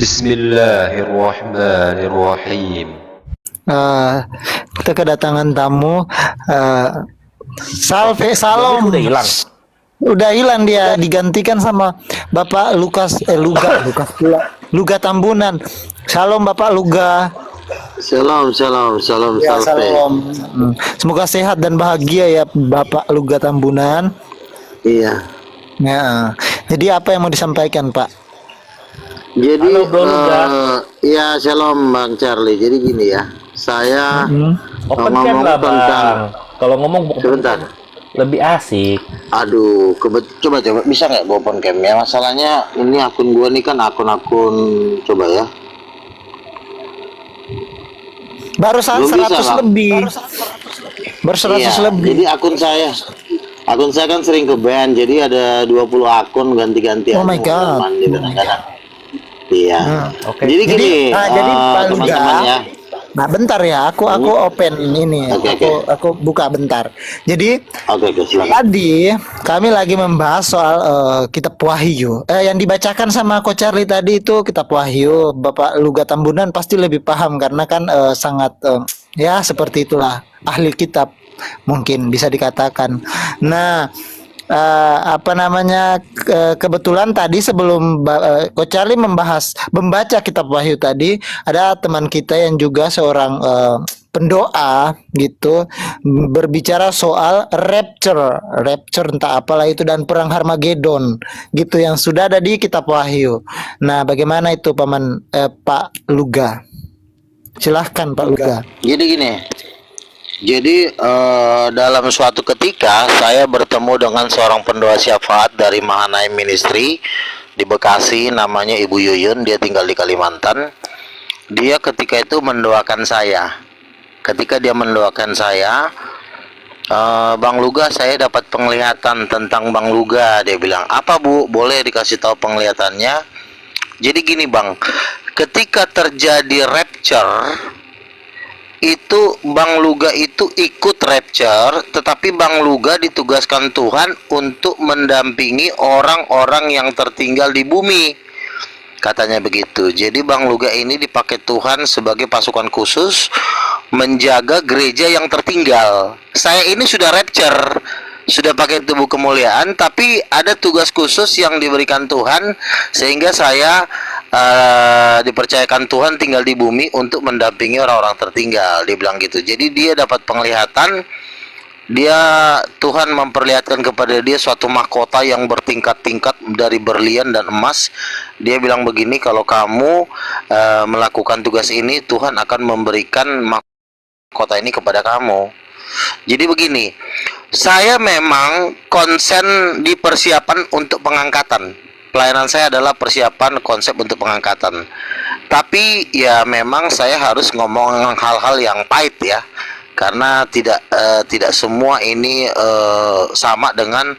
Bismillahirrahmanirrahim. Eh, kita kedatangan tamu. Salve Jadi Salom. udah hilang. Udah hilang dia, digantikan sama Bapak Luga Tambunan. Salam Bapak Luga. Salam, salam, salam, Ya, salve. salam. Semoga sehat dan bahagia ya Bapak Luga Tambunan. Iya. Ya. Jadi apa yang mau disampaikan Pak? Jadi, Halo, Bro Luga. ya shalom Bang Charlie. Jadi gini ya, saya Open cam ngomong lah tentang. bang. Kalau ngomong Sebentar. lebih asik. Aduh, coba bisa nggak gue open cam ya? Masalahnya ini akun gue nih kan akun coba ya. Baru Belum bisa, 100 Bang. lebih. Baru 100 Iya, lebih. jadi akun saya kan sering ke ban, jadi ada 20 akun ganti-ganti Oh my God. mandi kadang-kadang. Iya. Oke. Jadi gini, Jadi Pak Luga, teman-teman ya. nah bentar ya, aku open ini, Oke, aku buka bentar. Jadi Oke, silakan. tadi kami lagi membahas soal kitab Wahyu. Yang dibacakan sama Coach Charlie tadi itu kitab Wahyu. Bapak Luga Tambunan pasti lebih paham karena kan sangat ya seperti itulah ahli kitab mungkin bisa dikatakan. Nah, apa namanya kebetulan tadi sebelum Coach Charlie membaca kitab Wahyu tadi, ada teman kita yang juga seorang pendoa gitu berbicara soal rapture entah apalah itu dan perang Harmagedon gitu yang sudah ada di kitab Wahyu. Nah, bagaimana itu Pak Luga? Silahkan Pak Luga. Jadi gini. Jadi dalam suatu ketika saya bertemu dengan seorang pendoa syafaat dari Mahanaim Ministry di Bekasi, namanya Ibu Yuyun. Dia tinggal di Kalimantan. Dia ketika itu mendoakan saya. Ketika dia mendoakan saya, Bang Luga, saya dapat penglihatan tentang Bang Luga. Dia bilang, apa Bu? Boleh dikasih tahu penglihatannya? Jadi gini Bang, ketika terjadi rapture, itu Bang Luga itu ikut rapture, tetapi Bang Luga ditugaskan Tuhan untuk mendampingi orang-orang yang tertinggal di bumi, katanya begitu. Jadi Bang Luga ini dipakai Tuhan sebagai pasukan khusus menjaga gereja yang tertinggal. Saya ini sudah rapture, sudah pakai tubuh kemuliaan, tapi ada tugas khusus yang diberikan Tuhan sehingga saya dipercayakan Tuhan tinggal di bumi untuk mendampingi orang-orang tertinggal. Dia bilang gitu. Jadi dia dapat penglihatan, Tuhan memperlihatkan kepada dia suatu mahkota yang bertingkat-tingkat dari berlian dan emas. Dia bilang begini, kalau kamu melakukan tugas ini, Tuhan akan memberikan mahkota ini kepada kamu. Jadi begini, saya memang konsen di persiapan untuk pengangkatan. Pelayanan saya adalah persiapan konsep untuk pengangkatan. Tapi ya memang saya harus ngomong hal-hal yang pahit ya, karena tidak semua ini sama dengan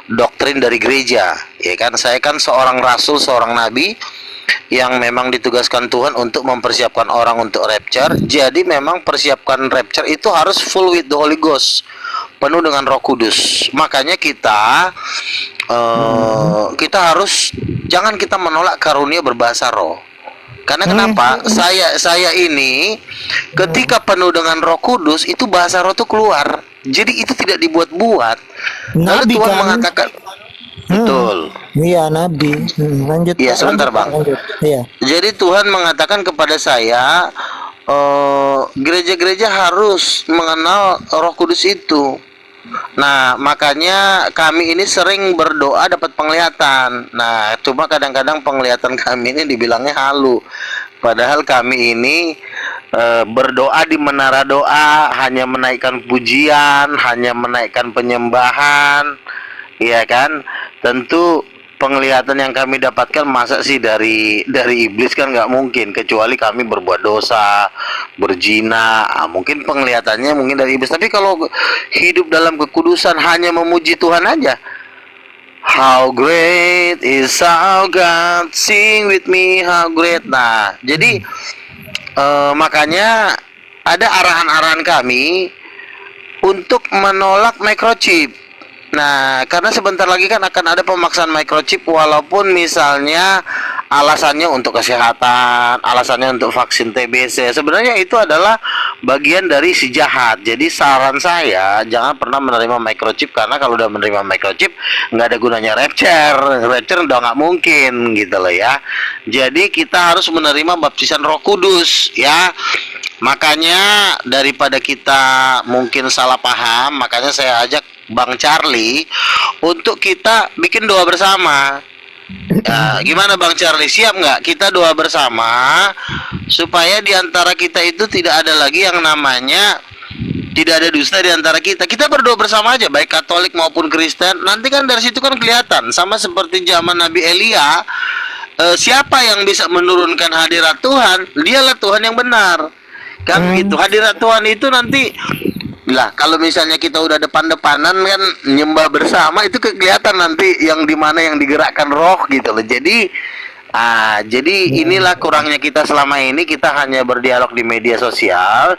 doktrin dari gereja, ya kan? Saya kan seorang rasul, seorang nabi yang memang ditugaskan Tuhan untuk mempersiapkan orang untuk rapture. Jadi memang persiapkan rapture itu harus full with the Holy Ghost, penuh dengan Roh Kudus. Makanya kita harus, jangan kita menolak karunia berbahasa roh. Karena kenapa? Saya ini ketika penuh dengan Roh Kudus itu bahasa roh itu keluar. Jadi itu tidak dibuat-buat. Lalu Nabi Tuhan kan? mengatakan, betul. Iya, Nabi. Lanjut. Iya, Pak, sebentar, lanjut, Bang. Pak, lanjut. Iya. Jadi Tuhan mengatakan kepada saya, gereja-gereja harus mengenal Roh Kudus itu. Nah, makanya kami ini sering berdoa dapat penglihatan. Nah, cuma kadang-kadang penglihatan kami ini dibilangnya halu. Padahal kami ini berdoa di menara doa, hanya menaikkan pujian, hanya menaikkan penyembahan, ya kan? Tentu penglihatan yang kami dapatkan masa sih dari iblis kan nggak mungkin, kecuali kami berbuat dosa, berzina, mungkin penglihatannya mungkin dari iblis. Tapi kalau hidup dalam kekudusan hanya memuji Tuhan aja, how great is our God, sing with me how great. Nah, jadi makanya ada arahan-arahan kami untuk menolak microchip. Nah, karena sebentar lagi kan akan ada pemaksaan microchip, walaupun misalnya alasannya untuk kesehatan, alasannya untuk vaksin TBC. Sebenarnya itu adalah bagian dari si jahat. Jadi saran saya jangan pernah menerima microchip, karena kalau udah menerima microchip nggak ada gunanya rapture udah nggak mungkin gitu loh ya. Jadi kita harus menerima baptisan Roh Kudus ya. Makanya daripada kita mungkin salah paham, makanya saya ajak Bang Charlie untuk kita bikin doa bersama. Gimana Bang Charlie, siap nggak kita doa bersama supaya di antara kita itu tidak ada lagi yang namanya tidak ada dusta di antara kita. Kita berdoa bersama aja, baik Katolik maupun Kristen. Nanti kan dari situ kan kelihatan, sama seperti zaman Nabi Elia. Siapa yang bisa menurunkan hadirat Tuhan? Dialah Tuhan yang benar. Kan gitu. Hadirat Tuhan itu nanti lah, kalau misalnya kita udah depan-depanan kan nyembah bersama, itu kelihatan nanti yang dimana yang digerakkan roh gitu loh. Jadi inilah kurangnya kita selama ini, kita hanya berdialog di media sosial.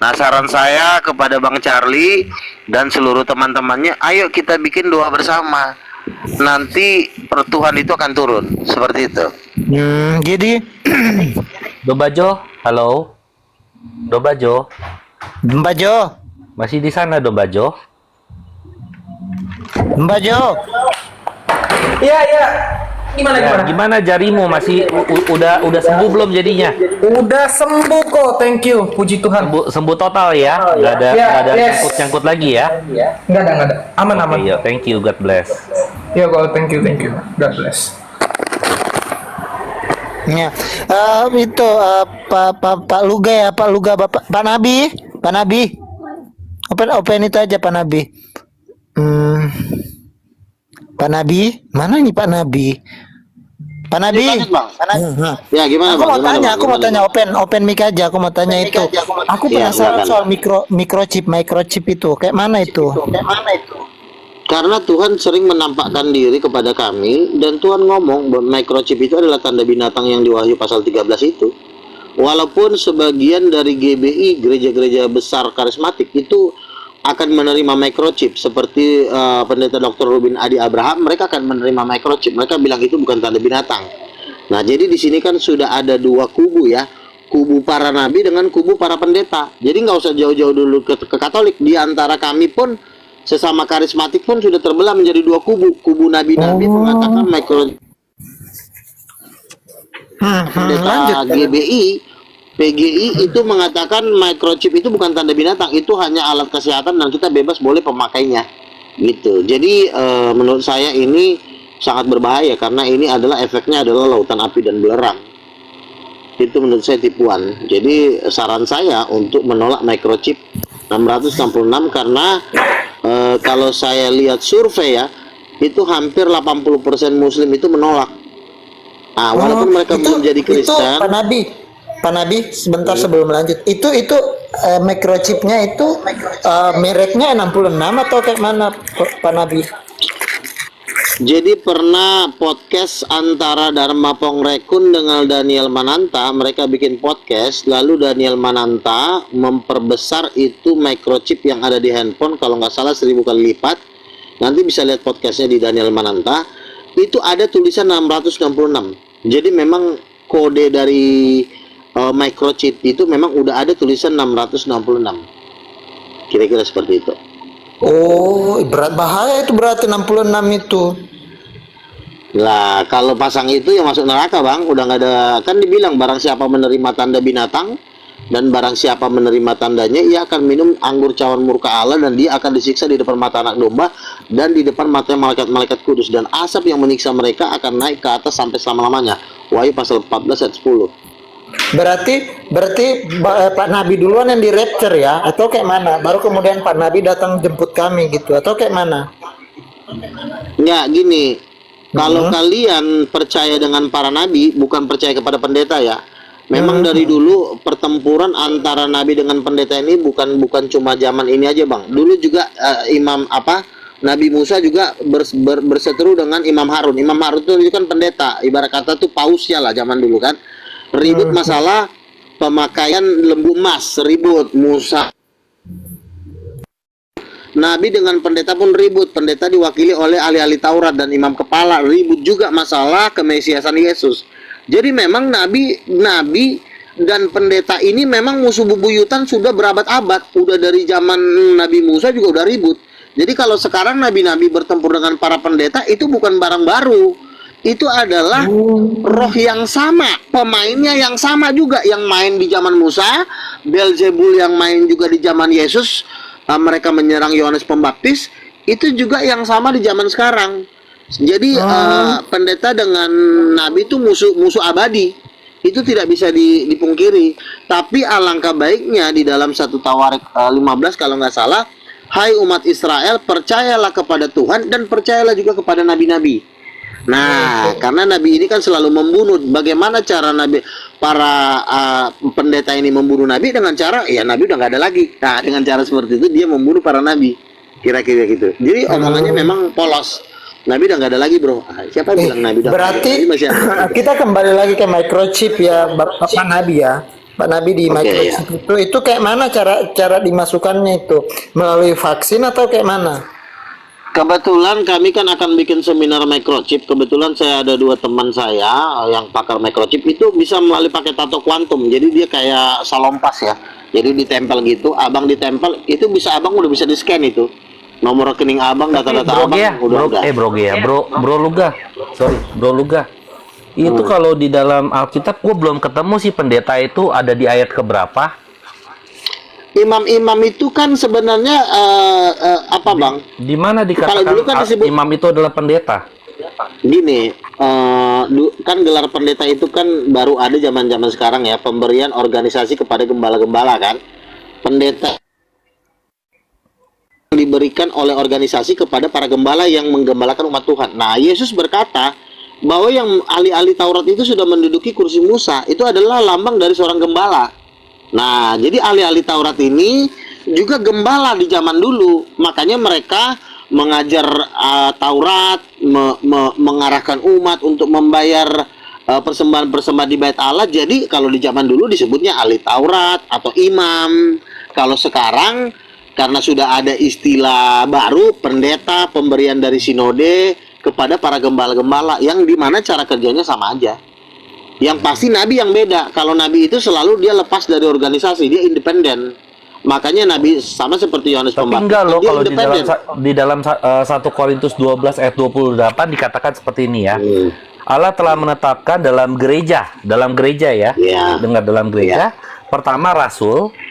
Nah, saran saya kepada Bang Charlie dan seluruh teman-temannya, ayo kita bikin doa bersama. Nanti Tuhan itu akan turun seperti itu. Jadi Dobajo, halo. Dobajo, Mbak Jo, masih di sana Dobajo? Mbak Jo, Iya, iya. Gimana, Ya, gimana? gimana jarimu? Masih udah sembuh belum jadinya? Udah sembuh kok, thank you. Puji Tuhan. Sembuh total ya? Nggak ada Ya, nggak ada yes. nyangkut lagi ya? Nggak ada. Aman, aman. Oke, ya, thank you, God bless. Ya, kok, thank you. God bless. ya, itu Pak Luga ya, Pak Luga, Pak Nabi, open itu aja Pak Nabi. Pak Nabi, mana nih Pak Nabi? Pak Nabi, Lanjut, Bang. Pak Nabi. Ya, gimana Aku Bang? mau Gimana, tanya, Bang? aku mau Gimana, tanya Bang? open mic aja. Aku mau tanya itu. Aku Iya, penasaran silakan. soal microchip itu. Kayak mana itu? Karena Tuhan sering menampakkan diri kepada kami, dan Tuhan ngomong bahwa microchip itu adalah tanda binatang yang di Wahyu pasal 13 itu. Walaupun sebagian dari GBI, gereja-gereja besar karismatik itu akan menerima microchip, seperti pendeta Dr. Rubin Adi Abraham, mereka akan menerima microchip. Mereka bilang itu bukan tanda binatang. Nah, jadi di sini kan sudah ada dua kubu ya, kubu para nabi dengan kubu para pendeta. Jadi nggak usah jauh-jauh dulu ke Katolik. Di antara kami pun sesama karismatik pun sudah terbelah menjadi dua kubu. Kubu nabi-nabi mengatakan microchip. Pendeta GBI, PGI itu mengatakan microchip itu bukan tanda binatang, itu hanya alat kesehatan dan kita bebas boleh pemakainya. Gitu. Jadi menurut saya ini sangat berbahaya, karena ini adalah efeknya adalah lautan api dan belerang. Itu menurut saya tipuan. Jadi saran saya untuk menolak microchip 666, karena kalau saya lihat survei ya, itu hampir 80% muslim itu menolak. Walaupun mereka belum jadi Kristen. Itu Pak Nabi, sebentar sebelum lanjut. Itu microchipnya itu mereknya 66 atau kayak mana Pak Nabi? Jadi pernah podcast antara Dharma Pongrekun dengan Daniel Mananta, mereka bikin podcast, lalu Daniel Mananta memperbesar itu microchip yang ada di handphone, kalau nggak salah 1000 kali lipat. Nanti bisa lihat podcastnya di Daniel Mananta, itu ada tulisan 666. Jadi memang kode dari microchip itu memang udah ada tulisan 666. Kira-kira seperti itu. Oh, berat bahaya itu, berarti 66 itu. Lah, kalau pasang itu ya masuk neraka, Bang. Udah nggak ada, kan dibilang barang siapa menerima tanda binatang dan barang siapa menerima tandanya, ia akan minum anggur cawan murka Allah, dan dia akan disiksa di depan mata anak domba dan di depan mata malaikat-malaikat kudus, dan asap yang menyiksa mereka akan naik ke atas sampai selama-lamanya. Wahyu pasal 14 ayat 10. Berarti Pak Nabi duluan yang di rapture ya, atau kayak mana? Baru kemudian Pak Nabi datang jemput kami gitu, atau kayak mana? Ya, gini. Kalau kalian percaya dengan para nabi, bukan percaya kepada pendeta ya. Memang dari dulu pertempuran antara nabi dengan pendeta ini bukan cuma zaman ini aja, Bang. Dulu juga Nabi Musa juga berseteru dengan Imam Harun. Imam Harun itu kan pendeta, ibarat kata tuh pausnya lah zaman dulu kan. Ribut masalah pemakaian lembu emas, ribut Musa Nabi dengan pendeta pun ribut. Pendeta diwakili oleh ahli-ahli Taurat dan imam kepala, ribut juga masalah kemesiasan Yesus. Jadi memang nabi dan pendeta ini memang musuh bebuyutan sudah berabad-abad. Udah dari zaman Nabi Musa juga udah ribut. Jadi kalau sekarang nabi-nabi bertempur dengan para pendeta itu bukan barang baru. Itu adalah roh yang sama, pemainnya yang sama juga, yang main di zaman Musa, Beelzebul yang main juga di zaman Yesus, mereka menyerang Yohanes Pembaptis, itu juga yang sama di zaman sekarang. Jadi pendeta dengan nabi itu musuh abadi, itu tidak bisa dipungkiri. Tapi alangkah baiknya di dalam 1 Tawarik 15 kalau nggak salah, hai umat Israel, percayalah kepada Tuhan dan percayalah juga kepada nabi-nabi. Nah, karena nabi ini kan selalu membunuh. Bagaimana cara para pendeta ini membunuh nabi? Dengan cara, ya nabi udah nggak ada lagi. Nah, dengan cara seperti itu dia membunuh para nabi. Kira-kira gitu. Jadi omongannya memang polos. Nabi udah nggak ada lagi, bro. Siapa yang bilang nabi udah Berarti masih ada? kita kembali lagi ke microchip ya, Pak Nabi ya. Pak Nabi di microchip itu kayak mana cara dimasukkannya itu? Melalui vaksin atau kayak mana? Kebetulan kami kan akan bikin seminar microchip. Kebetulan saya ada 2 teman saya yang pakar microchip itu bisa melalui pakai tato kuantum. Jadi dia kayak salompas ya. Jadi ditempel gitu, abang ditempel, itu bisa abang udah bisa di-scan itu. Nomor rekening abang, data-data abang udah ada. Bro Luga. Itu kalau di dalam Alkitab gue belum ketemu sih pendeta itu ada di ayat keberapa? Imam-imam itu kan sebenarnya apa bang? Di mana Kalau dulu kan dikatakan disebut, imam itu adalah pendeta? gini, kan gelar pendeta itu kan baru ada zaman-zaman sekarang ya, pemberian organisasi kepada gembala-gembala kan. Pendeta diberikan oleh organisasi kepada para gembala yang menggembalakan umat Tuhan. Nah, Yesus berkata bahwa yang ahli-ahli Taurat itu sudah menduduki kursi Musa, itu adalah lambang dari seorang gembala. Nah, jadi ahli-ahli Taurat ini juga gembala di zaman dulu. Makanya mereka mengajar Taurat, mengarahkan umat untuk membayar persembahan-persembahan di Bait Allah. Jadi kalau di zaman dulu disebutnya ahli Taurat atau imam. Kalau sekarang karena sudah ada istilah baru, pendeta, pemberian dari sinode kepada para gembala-gembala, yang dimana cara kerjanya sama aja. Yang pasti nabi yang beda. Kalau nabi itu selalu dia lepas dari organisasi, dia independen. Makanya nabi sama seperti Yohanes Pembaptis. Enggak loh, dia kalau independen. di dalam 1 Korintus 12 ayat 28 dikatakan seperti ini ya. Allah telah menetapkan dalam gereja ya. Dengar, dalam gereja. Pertama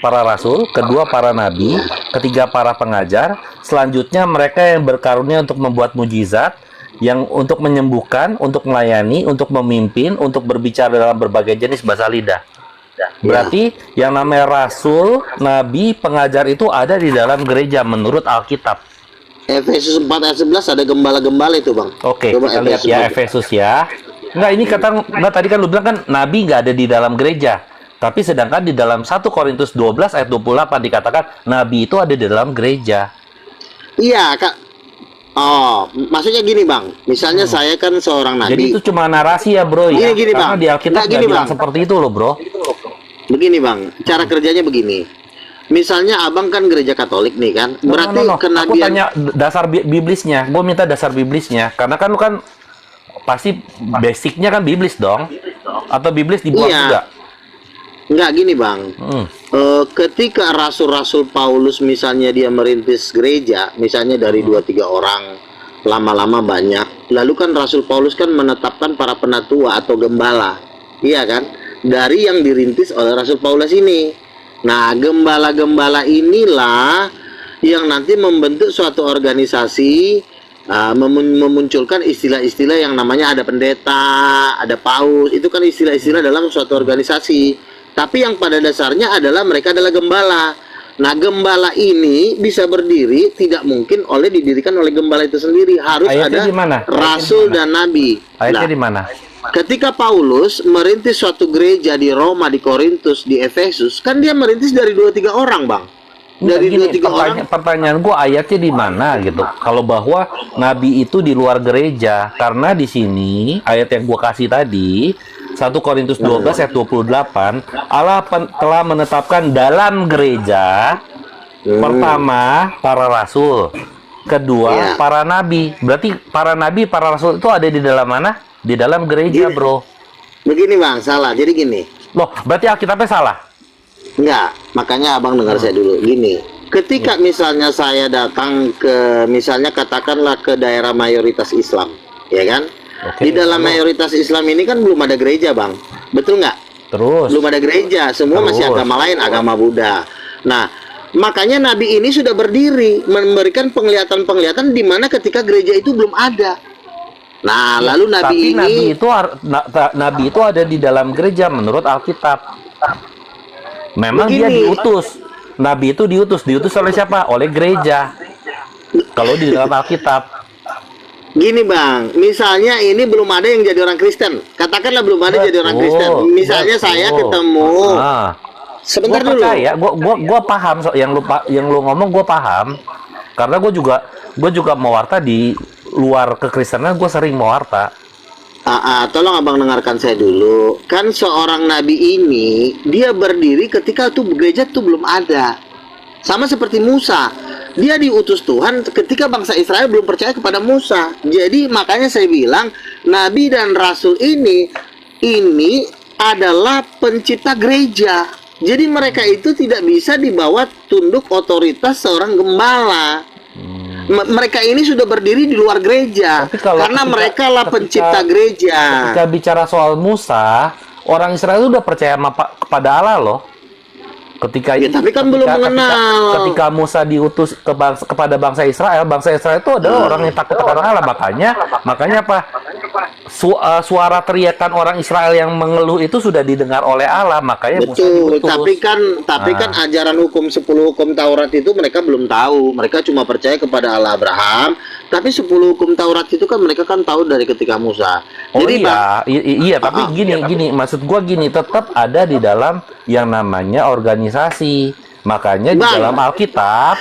para rasul, kedua para nabi, ketiga para pengajar, selanjutnya mereka yang berkarunia untuk membuat mujizat, yang untuk menyembuhkan, untuk melayani, untuk memimpin, untuk berbicara dalam berbagai jenis bahasa lidah. Berarti yang namanya rasul, nabi, pengajar itu ada di dalam gereja menurut Alkitab. Efesus 4 ayat 11 ada gembala-gembala itu, Bang. Oke, Coba kita lihat ya Efesus ya. Enggak, tadi kan lu bilang kan nabi nggak ada di dalam gereja. Tapi sedangkan di dalam 1 Korintus 12 ayat 28 dikatakan nabi itu ada di dalam gereja. Iya, Kak. Oh, maksudnya gini, Bang. Misalnya saya kan seorang nabi. Jadi itu cuma narasi ya, Bro ya. Gini, Karena Bang. di Alkitab nggak bilang seperti itu loh, Bro. Begini, Bang. Cara kerjanya begini. Misalnya abang kan gereja Katolik nih kan. Berarti kenabian. Aku tanya dasar biblisnya. Gue minta dasar biblisnya. Karena kan lu kan pasti basicnya kan biblis dong. Atau biblis dibuang juga. Enggak, gini Bang. Ketika rasul-rasul Paulus misalnya dia merintis gereja, misalnya dari 2-3 orang, lama-lama banyak. Lalu kan Rasul Paulus kan menetapkan para penatua atau gembala. Iya kan? Dari yang dirintis oleh Rasul Paulus ini. Nah, gembala-gembala inilah yang nanti membentuk suatu organisasi, memunculkan istilah-istilah yang namanya ada pendeta, ada paus. Itu kan istilah-istilah dalam suatu organisasi. Tapi yang pada dasarnya adalah mereka adalah gembala. Nah, gembala ini bisa berdiri tidak mungkin didirikan oleh gembala itu sendiri. Harus ayatnya ada rasul dan nabi. Ayatnya di mana? Ketika Paulus merintis suatu gereja di Roma, di Korintus, di Efesus, kan dia merintis dari 2-3 orang, Bang. Dari 2-3 orang. Pertanyaan gue ayatnya di mana gitu? Kalau bahwa nabi itu di luar gereja, karena di sini ayat yang gue kasih tadi 1 Korintus 12 ayat 28, Allah telah menetapkan dalam gereja Pertama, para rasul. Kedua, para nabi. Berarti para nabi, para rasul itu ada di dalam mana? Di dalam gereja, bro. Begini bang, salah. Jadi gini. Loh, berarti Alkitabnya salah? Enggak, makanya abang dengar saya dulu. Gini, ketika misalnya saya datang ke, misalnya katakanlah ke daerah mayoritas Islam, ya kan? Oke, Di dalam mayoritas Islam ini kan belum ada gereja bang, betul nggak? Terus? Belum ada gereja, semua masih Terus. agama lain, agama Buddha. Nah, makanya Nabi ini sudah berdiri memberikan penglihatan-penglihatan di mana ketika gereja itu belum ada. Nah, lalu Nabi Tapi ini Nabi itu ada di dalam gereja menurut Alkitab. Memang dia Begini. diutus. Nabi itu diutus oleh siapa? Oleh gereja. Kalau di dalam Alkitab. gini bang, misalnya ini belum ada yang jadi orang Kristen. Katakanlah belum ada jadi orang Kristen. Misalnya saya ketemu. Sebentar Gua dulu. percaya, gua paham yang lu ngomong gua paham. Karena gua juga mewarta di luar kekristenan, gua sering mewarta. Tolong abang dengarkan saya dulu. Kan seorang nabi ini dia berdiri ketika tuh gereja tuh belum ada. Sama seperti Musa, dia diutus Tuhan ketika bangsa Israel belum percaya kepada Musa. Jadi makanya saya bilang nabi dan rasul ini adalah pencipta gereja. Jadi mereka itu tidak bisa dibawa tunduk otoritas seorang gembala. Mereka ini sudah berdiri di luar gereja karena mereka lah pencipta gereja. Ketika bicara soal Musa, orang Israel udah percaya kepada Allah loh. Tapi kan belum mengenal. Ketika Musa diutus kepada bangsa Israel itu adalah orang yang takut akan Allah. Makanya apa? Suara teriakan orang Israel yang mengeluh itu sudah didengar oleh Allah, makanya Musa diutus. Tapi kan ajaran hukum 10 hukum Taurat itu mereka belum tahu. Mereka cuma percaya kepada Allah Abraham. Tapi 10 hukum Taurat itu kan mereka kan tahu dari ketika Musa. Jadi iya, tapi gini, maksud gua gini, tetap ada di dalam yang namanya organisasi. Makanya di dalam Alkitab,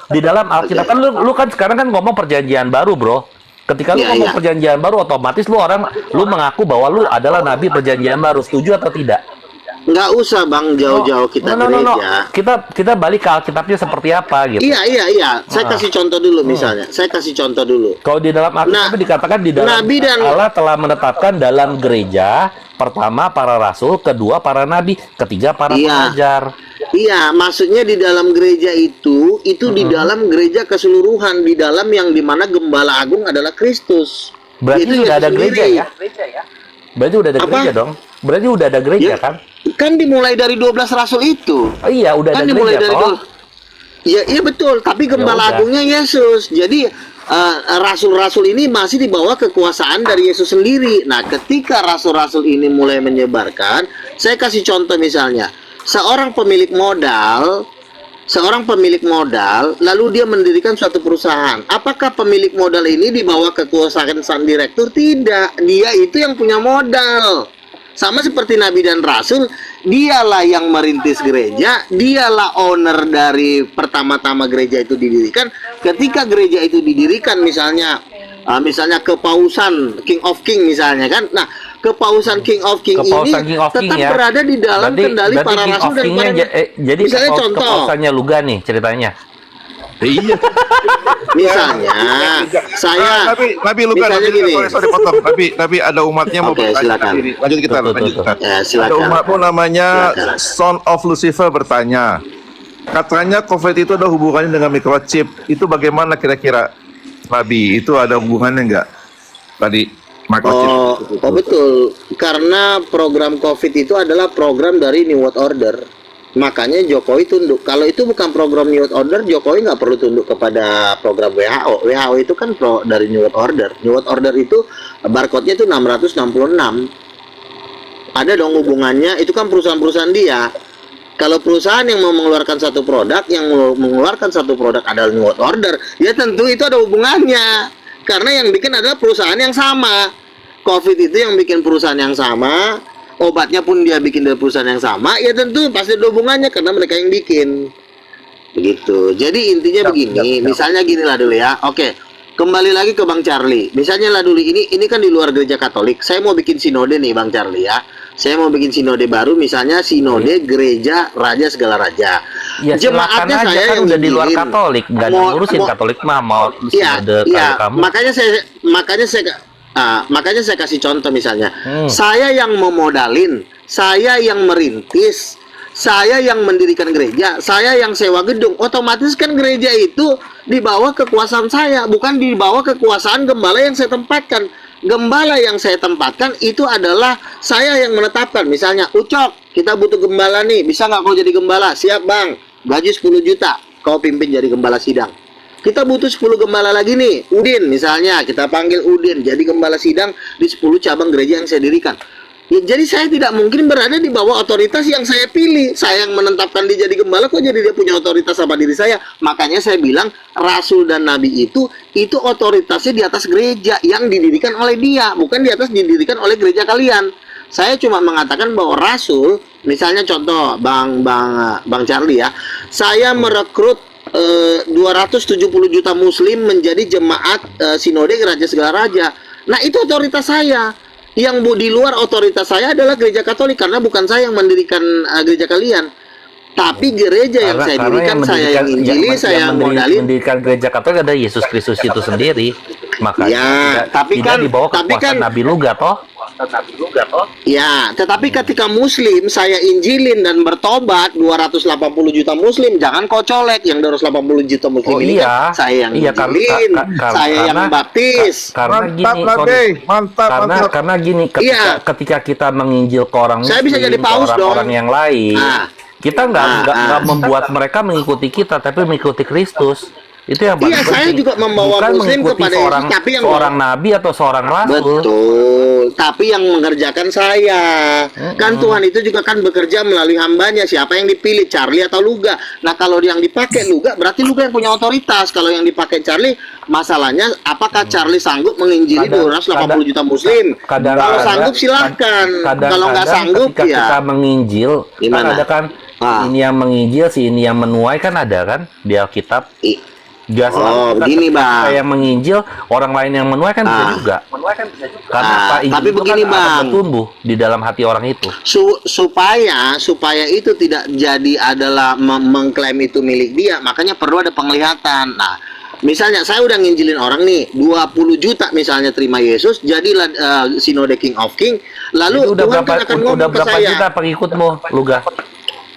di dalam Alkitab kan lu kan sekarang kan ngomong perjanjian baru, bro. Ketika lu ngomong perjanjian baru, otomatis lu mengaku bahwa lu adalah nabi perjanjian baru. Setuju atau tidak? Nggak usah bang jauh-jauh kita gereja. Kita balik ke Alkitabnya seperti apa gitu. Iya. Saya kasih contoh dulu misalnya. Saya kasih contoh dulu. Kalau di dalam Alkitab dikatakan di dalam Nabi dan Allah telah menetapkan dalam gereja pertama para rasul, kedua para nabi, ketiga para pengajar. Iya, maksudnya di dalam gereja itu di dalam gereja keseluruhan, di dalam yang dimana gembala agung adalah Kristus. Berarti sudah ada gereja ya? Berarti udah ada gereja dong. Berarti udah ada gereja kan? Kan dimulai dari 12 rasul itu. Oh, iya, udah kan ada dimulai gereja dari iya betul, tapi gembala agungnya Yesus. Jadi rasul-rasul ini masih di bawah kekuasaan dari Yesus sendiri. Nah, ketika rasul-rasul ini mulai menyebarkan, saya kasih contoh misalnya, seorang pemilik modal, lalu dia mendirikan suatu perusahaan. Apakah pemilik modal ini di bawah kekuasaan sang direktur? Tidak, dia itu yang punya modal. Sama seperti Nabi dan Rasul, dialah yang merintis gereja, dialah owner dari pertama-tama gereja itu didirikan. Ketika gereja itu didirikan, misalnya kepausan King of King misalnya kan, nah kepausan King of King ini tetap berada di dalam kendali para rasul dan para jadi misalnya contoh kepausannya Luga nih ceritanya. Iya. Misalnya saya tapi Luka, sorry potong. Tapi ada umatnya mau bertanya. Lanjut kita. Ya, silakan. Ada umatmu namanya Son of Lucifer bertanya. Katanya COVID itu ada hubungannya dengan microchip. Itu bagaimana kira-kira Nabi? Itu ada hubungannya enggak? Tadi microchip. Oh betul. Karena program COVID itu adalah program dari New World Order. Makanya Jokowi tunduk. Kalau itu bukan program New World Order, Jokowi nggak perlu tunduk kepada program WHO. WHO itu kan dari New World Order. New World Order itu barcode-nya itu 666. Ada dong hubungannya. Itu kan perusahaan-perusahaan dia. Kalau perusahaan yang mau mengeluarkan satu produk, adalah New World Order, ya tentu itu ada hubungannya. Karena yang bikin adalah perusahaan yang sama. COVID itu yang bikin perusahaan yang sama. Obatnya pun dia bikin dari perusahaan yang sama, ya tentu pasti ada hubungannya karena mereka yang bikin. Begitu. Jadi intinya begini, misalnya gini lah dulu ya. Oke, kembali lagi ke Bang Charlie. Misalnya lah dulu ini kan di luar gereja Katolik. Saya mau bikin sinode nih Bang Charlie ya. Saya mau bikin sinode baru, misalnya sinode gereja raja segala raja. Ya silakan Jemaatnya aja, saya kan yang udah di luar nginjilin. Katolik, nggak ada ngurusin Katolik mah mau Iya, sinode iya. kalau kamu. Makanya saya kasih contoh misalnya. Saya yang memodalin, saya yang merintis, saya yang mendirikan gereja, saya yang sewa gedung. Otomatis kan gereja itu di bawah kekuasaan saya, bukan di bawah kekuasaan gembala yang saya tempatkan. Gembala yang saya tempatkan itu adalah saya yang menetapkan. Misalnya, Ucok, kita butuh gembala nih, bisa nggak kau jadi gembala? Siap bang, gaji 10 juta, kau pimpin jadi gembala sidang. Kita butuh 10 gembala lagi nih, Udin misalnya, kita panggil Udin jadi gembala sidang di 10 cabang gereja yang saya dirikan. Ya, jadi saya tidak mungkin berada di bawah otoritas yang saya pilih. Saya yang menetapkan dia jadi gembala, kok jadi dia punya otoritas sama diri saya? Makanya saya bilang rasul dan nabi itu otoritasnya di atas gereja yang didirikan oleh dia, bukan di atas didirikan oleh gereja kalian. Saya cuma mengatakan bahwa rasul, misalnya contoh Bang Charlie ya, saya merekrut 270 juta muslim menjadi jemaat sinode Raja Segala Raja. Nah, itu otoritas saya. Yang di luar otoritas saya adalah gereja Katolik, karena bukan saya yang mendirikan gereja kalian. Tapi gereja yang saya dirikan, saya yang injili, saya yang modalin. Mendirikan gereja Katolik ada Yesus Kristus itu sendiri. Makanya Ya, tapi tidak kan- di bawah tapi kekuasaan kan- Nabi Luga toh. Ya, tetapi ketika muslim saya injilin dan bertobat 280 juta muslim, jangan kau colek yang 280 juta muslim Oh, ini iya. kan saya yang Iya, injilin, saya yang baptis. Karena Mantap, gini, Nabi. Mantap, mantap. karena gini, Iya. ketika kita menginjil ke orang Saya bisa muslim, jadi ke paus orang-orang dong. yang lain, Nah. kita nggak membuat mereka mengikuti kita, tapi mengikuti Kristus. Itu yang paling Iya, penting. saya juga membawa Bukan muslim mengikuti kepada seorang, Yesus, tapi yang seorang nabi atau seorang rasul. Betul, tapi yang mengerjakan saya. Kan Tuhan itu juga kan bekerja melalui hambanya. Siapa yang dipilih, Charlie atau Luga? Nah, kalau yang dipakai Luga, berarti Luga yang punya otoritas. Kalau yang dipakai Charlie, masalahnya apakah Charlie sanggup menginjili 280 juta muslim? Kalau sanggup silahkan. Kalau nggak sanggup ketika ya. kita menginjil, Gimana? kan ada kan ini yang menginjil, si ini yang menuai, kan ada kan di Alkitab. Biasanya begini, Bang. Saya yang menginjil, orang lain yang menuai kan bisa juga. Karena apa? Injil tapi itu begini, kan akan Bang. bertumbuh di dalam hati orang itu. Supaya itu tidak jadi adalah mengklaim itu milik dia, makanya perlu ada penglihatan. Nah, misalnya saya udah nginjilin orang nih 20 juta misalnya terima Yesus, jadilah sinode King of King, lalu Itu udah Tuhan berapa, kan akan udah ngomong ke berapa saya. juta pengikutmu, Luga?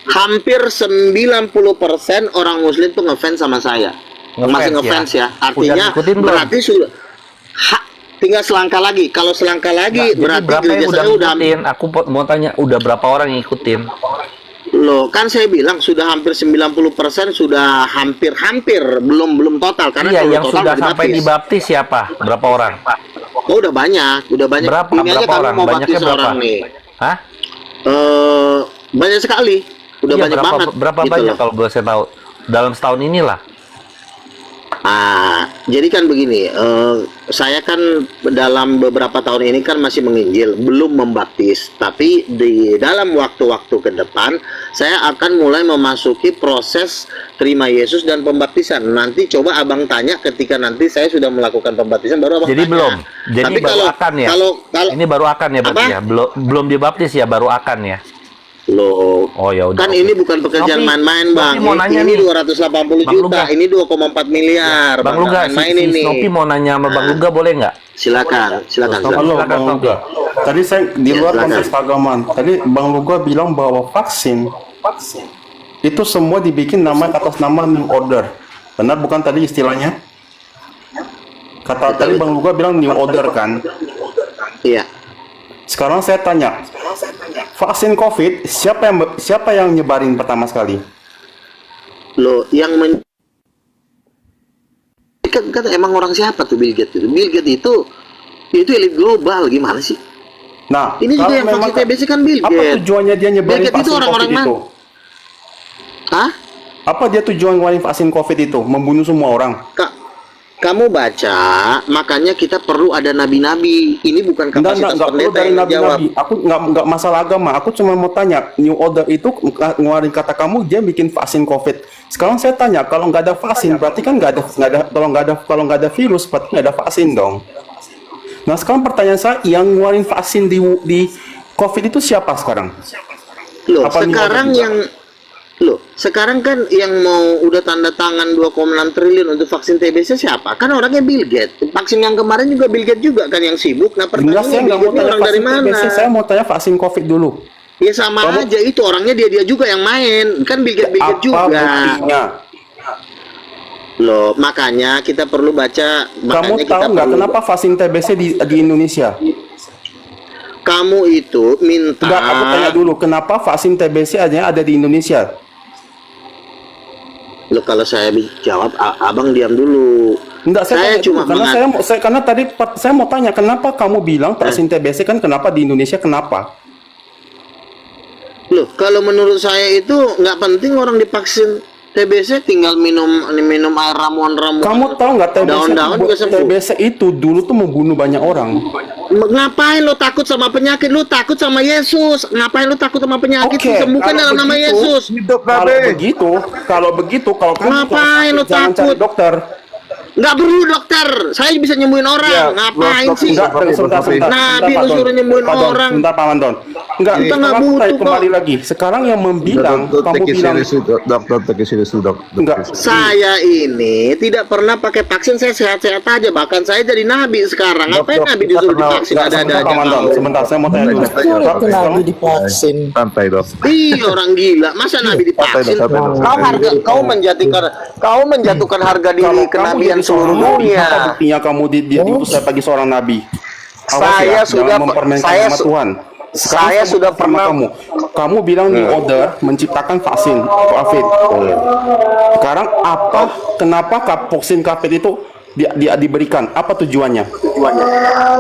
Hampir 90% orang muslim tuh ngefans sama saya. Masih ngefans ya. Artinya ngikutin belum? berarti sudah tinggal selangkah lagi. Kalau selangkah lagi Nggak, jadi berarti berapa gereja yang udah saya udah ngikutin? Aku mau tanya, udah berapa orang yang ngikutin? loh, kan saya bilang sudah hampir 90% sudah hampir belum total, karena Iya, kalau yang total sudah udah sampai dibaptis siapa? Berapa orang? Oh, udah banyak. Berapa? Ini aja Berapa kami orang? mau Banyaknya baptis berapa? orang nih. Hah? Banyak sekali. Udah Iya, banyak banget. Berapa gitu banyak loh. kalau boleh saya tahu? Dalam setahun inilah. Jadi kan begini, saya kan dalam beberapa tahun ini kan masih menginjil, belum membaptis. Tapi di dalam waktu-waktu ke depan, saya akan mulai memasuki proses terima Yesus dan pembaptisan. Nanti coba abang tanya ketika nanti saya sudah melakukan pembaptisan, baru abang Jadi tanya. belum. Jadi Tapi baru akan ya. Kalau Ini baru akan ya berarti Apa? ya. Belum dibaptis ya, baru akan ya. loh, Oh ya udah. kan oke. ini bukan pekerjaan Nopi, main-main, Nopi Bang. mau nanya Ini nih. 280 Bang juta, Luga. ini 2,4 miliar. Bang Luga, main si ini. Snoopy mau nanya sama Bang Luga, boleh nggak? Silakan. Halo Silakan, Bang Nopi. Luga. Tadi saya di luar silakan. konteks keagamaan. Tadi Bang Luga bilang bahwa vaksin itu semua dibikin nama atas nama new order. Benar bukan tadi istilahnya? Tadi Bang Luga bilang new order kan? Iya. Sekarang saya tanya, vaksin COVID siapa yang nyebarin pertama sekali? Loh, yang kan emang orang siapa tuh Bill Gates itu? Bill Gates itu elit global, gimana sih? Nah, Ini juga kalau yang memang- vaksin TBC kan Bill apa Gates. tujuannya dia Bill nyebarin Gates itu vaksin orang-orang COVID itu? Hah? Apa dia tujuan ngeluarin vaksin COVID itu? Membunuh semua orang? Kamu baca, makanya kita perlu ada nabi-nabi. Ini bukan kapasitas Enggak perlu pendeta dari yang jawab. nabi-nabi. Aku nggak masalah agama. Aku cuma mau tanya, New Order itu ngeluarin kata kamu dia bikin vaksin COVID. Sekarang saya tanya, kalau nggak ada vaksin, berarti kan nggak ada kalau nggak ada virus, berarti nggak ada vaksin dong. Nah sekarang pertanyaan saya, yang ngeluarin vaksin di COVID itu siapa sekarang? Loh, Apa New sekarang Order juga? yang Loh, sekarang kan yang mau udah tanda tangan 2,6 triliun untuk vaksin TBC siapa? Kan orangnya Bill Gates. Vaksin yang kemarin juga Bill Gates juga kan yang sibuk. Nah, Enggak, saya pertanyaannya nggak Bill mau Gates tanya orang dari vaksin mana? TBC, saya mau tanya vaksin COVID dulu. Ya sama aja itu orangnya dia juga yang main. Kan Bill Gates Apa juga. buktinya? Loh, makanya kita perlu baca. Kamu Makanya tahu nggak kenapa vaksin TBC di Indonesia? Kamu itu minta. Enggak, aku tanya dulu, kenapa vaksin TBC ada di Indonesia? Loh, kalau saya jawab, abang diam dulu. Enggak, Saya tanya cuma dulu, karena tadi saya mau tanya kenapa kamu bilang vaksin TBC kan kenapa di Indonesia kenapa? Loh, kalau menurut saya itu nggak penting orang divaksin TBC, tinggal minum air ramuan-ramuan. Kamu tahu nggak daun-daun juga sembuh. TBC itu dulu tuh membunuh banyak orang. Ngapain lo takut sama penyakit? Lo takut sama Yesus. Ngapain lo takut sama penyakit? Oke, Sembuhkan kalau dalam nama begitu, Yesus. Hidup Kalau begitu, kalau kamu Ngapain lo jangan takut? cari dokter. Nggak perlu dokter. Saya bisa nyembuhin orang. Ngapain sih? Enggak, sebentar. Nabi Pak lu Don. suruh nyembuhin Pak Don, orang. Sebentar, Pak Mandon. Enggak, Kita nggak sekarang butuh saya kok. kembali lagi. Sekarang yang membilang, kamu bilang, enggak. Saya ini tidak pernah pakai vaksin, saya sehat-sehat aja. Bahkan saya jadi nabi sekarang. Ngapain nabi disuruh divaksin? Ada Sebentar, Pak aja. Mandon. Sebentar, saya mau tanya dulu. Itu nabi divaksin. Santai dong. Ih, orang gila. Masa nabi divaksin? Santai dong. Kau menjatuhkan harga diri kenabian seluruh dunia. Apa buktinya kamu diutus sebagai seorang nabi? Saya sudah- jangan mempermainkan saya nama su- Tuhan. saya sudah sama pernah- kamu bilang New Order menciptakan vaksin COVID. Sekarang kenapa vaksin COVID itu diberikan? Apa tujuannya?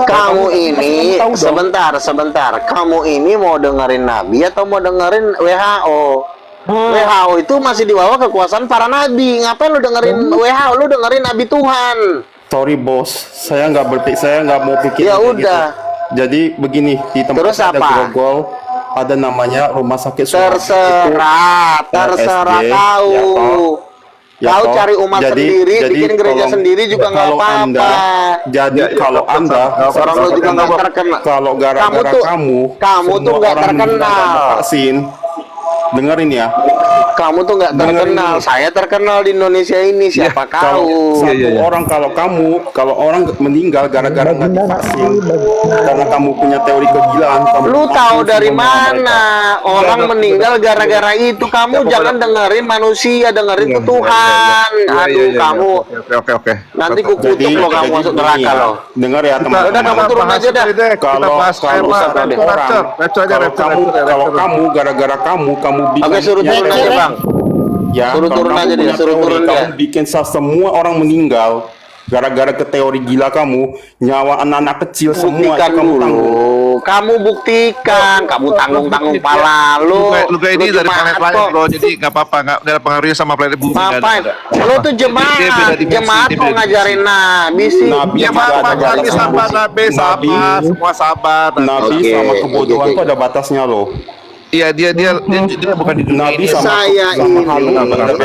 Kamu ini tahu dong. sebentar. Kamu ini mau dengerin nabi atau mau dengerin WHO? WHO itu masih di bawah kekuasaan para nabi. Ngapain lu dengerin WHO? Lu dengerin nabi Tuhan. Sorry bos, saya nggak mau pikir. Ya kayak udah. gitu. Jadi begini, di tempat Terus ada apa? Grogol, ada namanya rumah sakit Suharto. Terserah RSJ, kau. ya Kau toh. cari umat sendiri, bikin gereja sendiri juga nggak kalau apa-apa. Kalau anda, Orang lu juga nggak terkenal. kalau gara-gara kamu tuh semua nggak orang meninggal terkenal. karena vaksin, dengerin ya. Kamu tuh nggak Dengerin terkenal. dulu. Saya terkenal di Indonesia ini. Siapa Kalau kau? satu orang, kalau orang meninggal gara-gara nggak divaksin, karena kamu punya teori kegilaan, kamu Lu tahu vaksin dari semua mana mereka. orang meninggal gara-gara itu? Kamu jangan dengerin manusia, dengerin ke Tuhan. Aduh, kamu Oke. nanti kukutuk lo kamu masuk gini neraka ya, lo. dengar ya Udah, kamu teman-teman. turun aja dah. Kalau kamu gara-gara kamu bilang Oke, suruh ya, turun aja, Bang. ya, Suruh kalau turun kamu aja dia, punya suruh teori, turun kamu dia. bikin semua orang meninggal gara-gara ke teori gila kamu, nyawa anak-anak kecil semua Buktikan itu kamu dulu. tanggung. Kamu buktikan. Kamu tanggung pala lu. Lu kayak ini dari jemaat planet lain kok. bro, jadi nggak apa-apa, nggak ada pengaruhnya sama planet bumi. nggak Ngapain? ada. Lu tuh Dia beda jemaat. dimensi, Jemaat dia kok beda ngajarin nabi sih. Nabi Ya juga ada Nabi batasnya. sabar, Nabi sabar, semua sabar. Nabi Oke, sama kebodohan oke. itu ada batasnya loh. Iya dia bukan di dunia Nabi ini. sama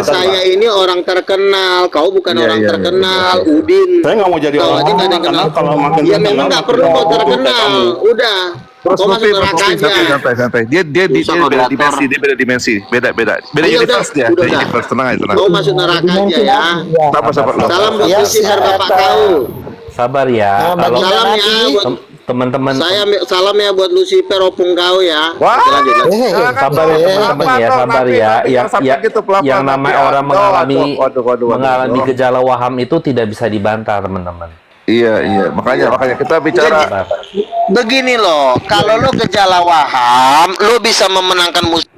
Saya ini orang terkenal. Kau bukan orang terkenal. Udin. Saya nggak mau jadi Kau orang aja nggak ada yang karena kenal. kalau makin Ya terkenal, memang nggak makin perlu kau bodoh kayak terkenal. kamu. Udah. Terus Kau masuk neraka aja. santai. Dia Susah beda moderator. dimensi, beda Oh, ya universe udah, dia. udah. Beda universe, tenang aja, tenang. Kau masuk neraka aja ya. Sabar. Salam buat Ya, Lucifer bapak siapa? kau. Sabar ya. Nah, Kalau Salam ya buat teman-teman salam ya buat Lucifer opung kau ya. Wah. Lanjut. sabar ya teman-teman ya, sabar ya. Yang namanya orang mengalami gejala waham itu tidak bisa dibantah, teman-teman. Iya, makanya kita bicara. Sabar. Begini loh, kalau lo gejala waham, lo bisa memenangkan musuh.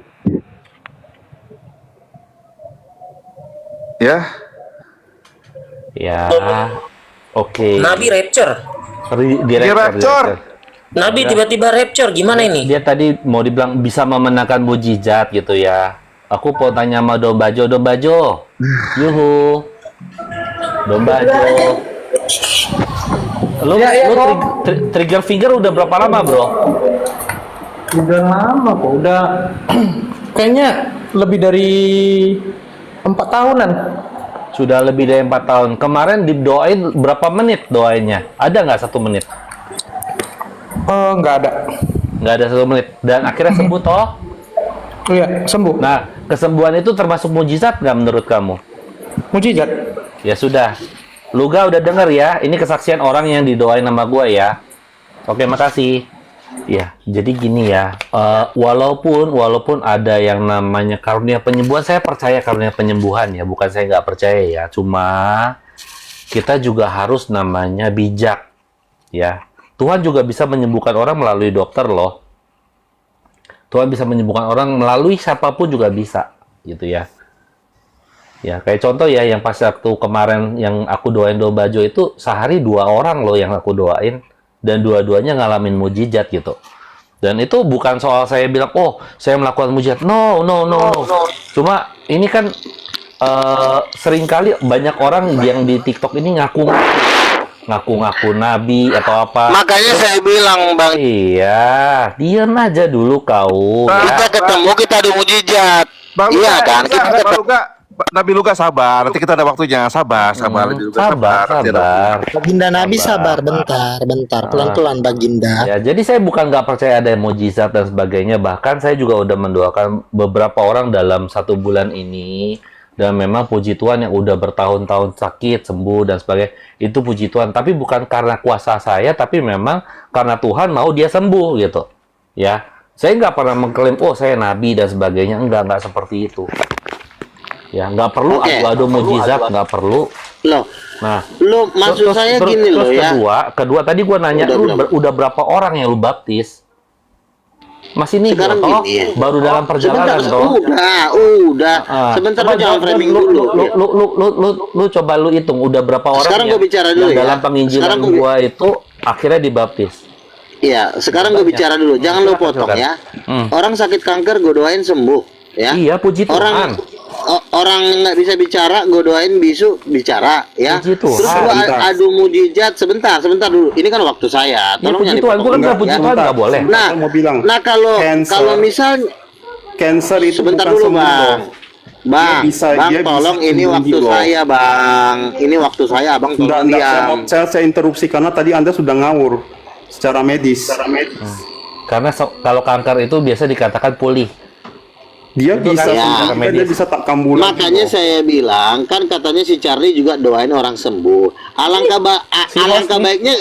Ya, Ya. Oke. Nabi rapture. Rapture. Nabi tiba-tiba rapture. Gimana ini? Dia tadi mau dibilang bisa memenangkan mujizat gitu ya. Aku mau tanya sama Dombajo. Yuhu. Dombajo. Lu trigger finger udah berapa lama, Bro? Udah lama kok. Udah kayaknya lebih dari 4 tahunan. Sudah lebih dari 4 tahun. Kemarin didoain berapa menit doainnya? Ada nggak 1 menit? Nggak ada. Nggak ada 1 menit. Dan akhirnya sembuh toh? Oh iya, sembuh. Nah, kesembuhan itu termasuk mujizat nggak menurut kamu? Mujizat. Ya sudah. Luga udah denger ya. Ini kesaksian orang yang didoain sama gua ya. Oke, makasih. Ya, jadi gini ya. Walaupun ada yang namanya karunia penyembuhan, saya percaya karunia penyembuhan ya. Bukan saya nggak percaya ya. Cuma kita juga harus namanya bijak ya. Tuhan juga bisa menyembuhkan orang melalui dokter loh. Tuhan bisa menyembuhkan orang melalui siapapun juga bisa, gitu ya. Ya, kayak contoh ya, yang pas waktu kemarin yang aku doain domba Jo itu, sehari 2 orang loh yang aku doain, dan dua-duanya ngalamin mujizat gitu. Dan itu bukan soal saya bilang, oh, saya melakukan mujizat. No. Cuma ini kan seringkali banyak orang yang di TikTok ini ngaku-ngaku nabi atau apa. Makanya saya bilang, Bang, Iya, diam aja dulu kau. kita ketemu kita adu mujizat. Bang Iya Luka, kan? Kita Bang Luka, Nabi Luka sabar. Nanti kita ada waktunya. Sabar. Nabi Luka Sabar. Baginda Nabi sabar, bentar, pelan-pelan Baginda. Ya, jadi saya bukan nggak percaya ada mujizat dan sebagainya. Bahkan saya juga udah mendoakan beberapa orang dalam 1 bulan ini. Dan memang puji Tuhan yang udah bertahun-tahun sakit, sembuh, dan sebagainya. Itu puji Tuhan. Tapi bukan karena kuasa saya, tapi memang karena Tuhan mau dia sembuh, gitu. Ya, saya nggak pernah mengklaim, oh saya nabi dan sebagainya. Nggak seperti itu. Ya, nggak perlu adu mujizat, nggak perlu. Loh, Nah, maksud saya gini loh ya. Kedua tadi gua nanya, udah berapa orang yang lu baptis? Masih nih, Sekarang gini ya. baru dalam perjalanan toh. Udah. Sebentar Coba jangan framing dulu. Lu coba lu hitung udah berapa orang Sekarang yang gua bicara dulu ya. dalam penginjilan gua itu akhirnya dibaptis. Iya, sekarang gue bicara dulu. Jangan lo potong ya. Orang sakit kanker gue doain sembuh ya. Iya, puji Tuhan. Orang nggak bisa bicara, gue doain bisu bicara ya. Puji Tuhan. Terus gue adu mujizat sebentar dulu. Ini kan waktu saya. Iya, Tolong puji jangan Tuhan. Gua kan dipotong, nggak puji ya. Tuhan nggak boleh. Nah, Saya mau bilang, kalau misal cancer itu sebentar bukan dulu sembuh, bang. loh. Bang, Dia tolong bisa ini sembuh waktu loh. saya bang. Ini waktu saya abang tolong diam. Saya interupsi karena tadi Anda sudah ngawur secara medis. Karena kalau kanker itu biasa dikatakan pulih. Dia Itu bisa, kan sembuh, dia bisa tak kambuh lagi Makanya loh. saya bilang kan katanya si Charlie juga doain orang sembuh. Alangkah baiknya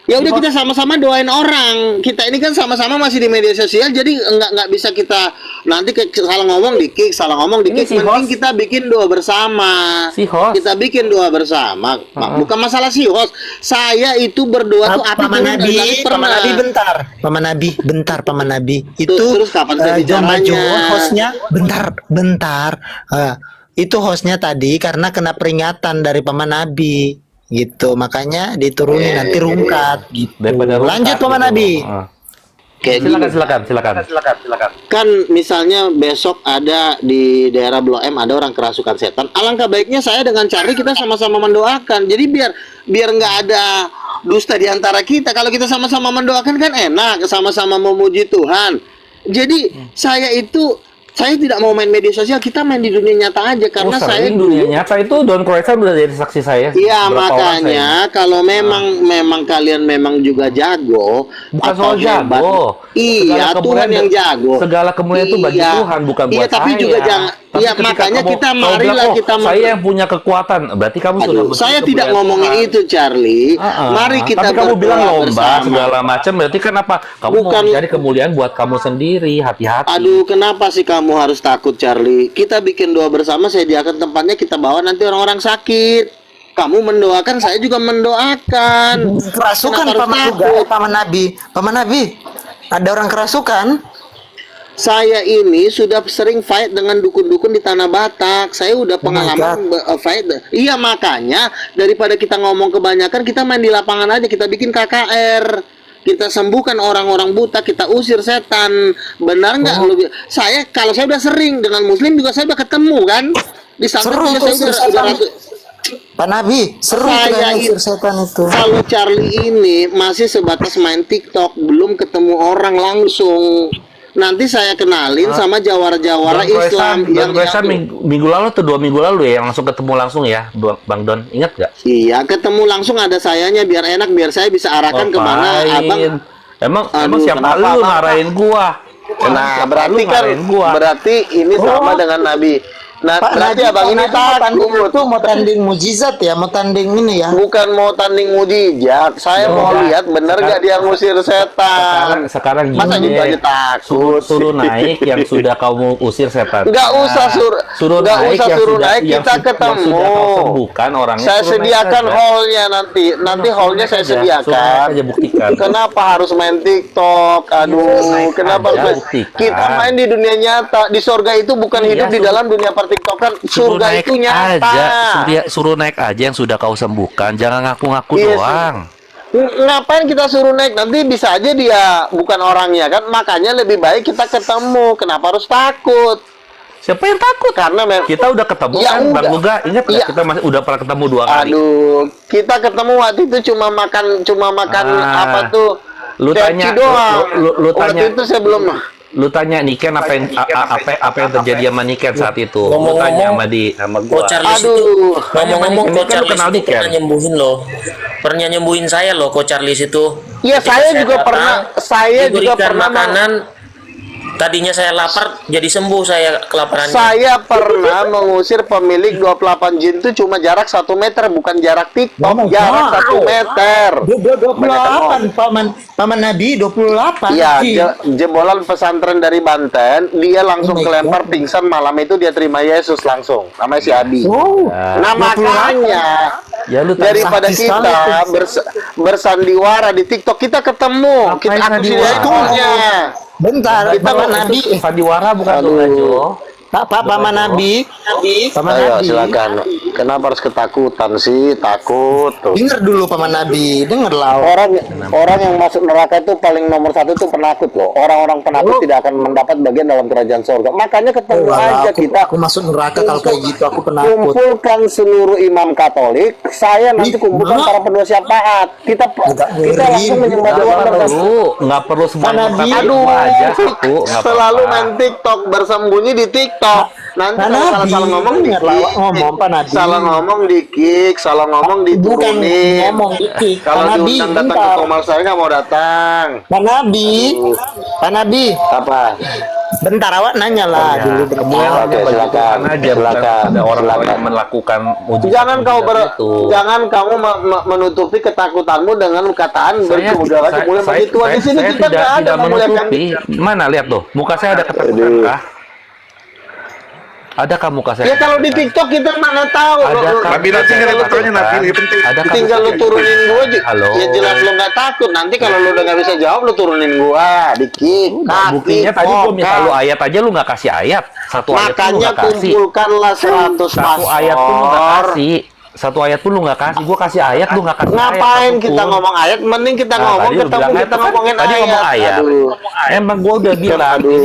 ya udah kita sama-sama doain orang. Kita ini kan sama-sama masih di media sosial, jadi nggak bisa kita nanti salah ngomong di kick, Ini si Mending host. kita bikin doa bersama. Si host. Kita bikin doa bersama. Bukan masalah si host. Saya itu berdoa tuh api turun dari langit pernah. Paman Nabi. Itu Terus kapan saya Jomba Jo, bicaranya? hostnya bentar. Itu hostnya tadi karena kena peringatan dari Paman Nabi. Gitu, makanya diturunin nanti rungkat gitu. Daripada Lanjut rungkat Paman gitu. Nabi. Kayak Silakan. kan misalnya besok ada di daerah Blok M ada orang kerasukan setan, alangkah baiknya saya dengan Charlie kita sama-sama mendoakan, jadi biar nggak ada dusta di antara kita. Kalau kita sama-sama mendoakan kan enak, sama-sama memuji Tuhan. Jadi saya tidak mau main media sosial, kita main di dunia nyata aja karena saya dunia nyata itu Don Croissant udah jadi saksi saya. Iya, Berapa orang makanya kalau memang kalian memang juga jago Bukan atau soal hebat. jago. Iya, Segala Tuhan yang jago. Segala kemuliaan itu bagi Tuhan, bukan iya, buat tapi saya. juga jangan. Tapi Iya, ketika makanya kamu- kita kamu marilah bilang, kita saya yang punya kekuatan. Berarti kamu sudah Aduh, saya tidak ngomongin itu, Charlie. Mari kita Tapi kamu berdoa bilang lomba bersama. segala macam, berarti kan apa? Kamu mau Bukan- mencari kemuliaan buat kamu sendiri, hati-hati. Aduh, kenapa sih kamu harus takut, Charlie? Kita bikin doa bersama, sediakan tempatnya, kita bawa nanti orang-orang sakit. Kamu mendoakan, saya juga mendoakan. Kerasukan Kenapa harus takut? Paman Nabi. Ada orang kerasukan? Saya ini sudah sering fight dengan dukun-dukun di Tanah Batak. Saya udah pengalaman fight. Iya, makanya daripada kita ngomong kebanyakan, kita main di lapangan aja. Kita bikin KKR. Kita sembuhkan orang-orang buta, kita usir setan. Benar nggak? Kalau saya udah sering dengan Muslim juga saya udah ketemu kan. Di samping Seru juga tuh, saya udah Pak Nabi, seru Saya itu setan itu. Kalau Charlie ini masih sebatas main TikTok, belum ketemu orang langsung. Nanti saya kenalin sama jawara-jawara Islam yang yang minggu lalu tuh 2 minggu lalu ya yang langsung ketemu langsung ya Bang Don, ingat nggak? Iya, ketemu langsung ada sayanya biar enak, biar saya bisa arahkan kemana abang. Emang Aduh, siapa kenapa, lu Bang? ngarahin gua? Nah, Siapa berarti lu kan marahin gua? berarti ini sama dengan Nabi. Nah, Pak berarti Nabi, abang Pak ini Nabi mau tanding takut. itu mau tanding mujizat ya, mau tanding ini ya. Bukan mau tanding mujizat. Saya mau Udah. lihat bener gak dia ngusir setan. Sekarang Masa gini gitu deh. aja takut. Suruh naik yang sudah kamu usir setan. Nggak usah suruh nggak naik usah yang suruh sudah- naik, yang kita su- yang ketemu. sudah kau sembuhkan orangnya. Saya suruh naik sediakan saja. hallnya nanti Suruh hallnya naik saya aja. Suruh sediakan. naik aja, buktikan. Kenapa harus main TikTok? Aduh, naik kenapa aja, harus buktikan. kita main di dunia nyata? Di surga itu bukan Iya, hidup di suruh- dalam dunia pertiktokan. Suruh Surga naik itu nyata. aja, suruh naik aja yang sudah kau sembuhkan. Jangan ngaku-ngaku Iya, doang. Ngapain kita suruh naik? Nanti bisa aja dia bukan orangnya kan. Makanya lebih baik kita ketemu. Kenapa harus takut? Siapa yang takut? Karena Kita udah ketemu Ya kan, Bang udah. Luga. Ingat nggak? Iya. Kita masih udah pernah ketemu 2 kali. Aduh, kita ketemu waktu itu cuma makan Ah. apa tuh? Lu KFC tanya, doang. lu Waktu tanya. itu saya belum. Lu tanya Niken apa yang terjadi sama Niken saat itu. Lu tanya sama gua. Coach Charles itu Aduh. ngomong-ngomong Ini Coach kan lu Charles kenal itu Niken. pernah nyembuhin loh. Pernah nyembuhin saya loh Coach Charles itu. Iya, Ketika saya juga datang, pernah. Saya juga diberikan pernah. makanan. Tadinya saya lapar, jadi sembuh saya kelaparannya. Saya pernah mengusir pemilik 28 jin itu cuma jarak 1 meter, bukan jarak TikTok, jarak 1 meter. 28 paman Nabi 28. Iya, Ji. jebolan pesantren dari Banten, dia langsung Oh my kelempar pingsan malam itu dia terima Yesus langsung. Namanya si Adi. Oh. Nah, makanya Ya lu tanya. daripada sakti kita bersandiwara di TikTok, kita ketemu, kita Ngapain aku sandiwara? sediakannya. Bentar, Kita paman Nabi. Sandiwara bukan Aduh. lu Najo. Pak paman Nabi. Paman Ayo Nabi. silakan. Kenapa harus ketakutan sih? Takut tuh. Dengar dulu paman Nabi, dengarlah. Orang yang masuk neraka itu paling nomor 1 itu penakut loh. Orang-orang penakut tidak akan mendapat bagian dalam kerajaan surga. Makanya ketemu aja kita. Aku masuk neraka kalau kayak gitu, aku penakut. Kumpulkan seluruh imam Katolik. Saya nanti kumpulkan para pendua syafaat. Kita langsung menyembah Nggak Tuhan. nggak perlu semua Nabi. aduh aja satu. Nggak Selalu apa-apa. main TikTok, bersembunyi di TikTok. Nanti Pak kalau Nabi, salah ngomong di dengarlah kick. ngomong, Pak Nabi. Salah ngomong di kick, salah ngomong Bukan diturunin. ngomong iki. Pak Kalau Nabi, diundang datang ke bentar. Komar saya nggak mau datang. Pak Nabi, Pak Nabi, Apa? bentar awak nanya lah dulu. Kamu yang Oke, hanya bagi silakan. Tuhan aja, bukan Silakan. ada orang-orang Silakan. yang melakukan mujizat. Jangan itu. jangan kamu menutupi ketakutanmu dengan kataan berkemudahan kemuliaan bagi Tuhan. Di sini kita nggak ada tidak memuliakan. menutupi. Mana lihat tuh, muka saya ada ketakutan kah? Adakah muka saya? Ya kalau di TikTok kita mana tahu. Ada Lo- kan? Nabi nanti Ada nggak pertanyaan Nabi kan? lebih penting. Adakah tinggal lu muka- turunin gua aja. Halo. Ya jelas lu nggak takut. Nanti kalau lu udah nggak bisa jawab lu turunin gua di kick. Buktinya tadi gua minta lu ayat aja lu nggak kasih ayat. Satu ayat pun lu Makanya nggak kasih. kumpulkanlah 100 Satu ayat pun lu nggak pastor. kasih. Satu ayat pun lu nggak kasih. Gua kasih ayat, lu nggak kasih ayat. Ngapain satupun. kita ngomong ayat? Mending kita Nah, ngomong tadi lu ketemu bilang kita ayat, kan? ngomongin tadi ayat. ngomong ayat. Aduh. Emang gua udah bilang Aduh.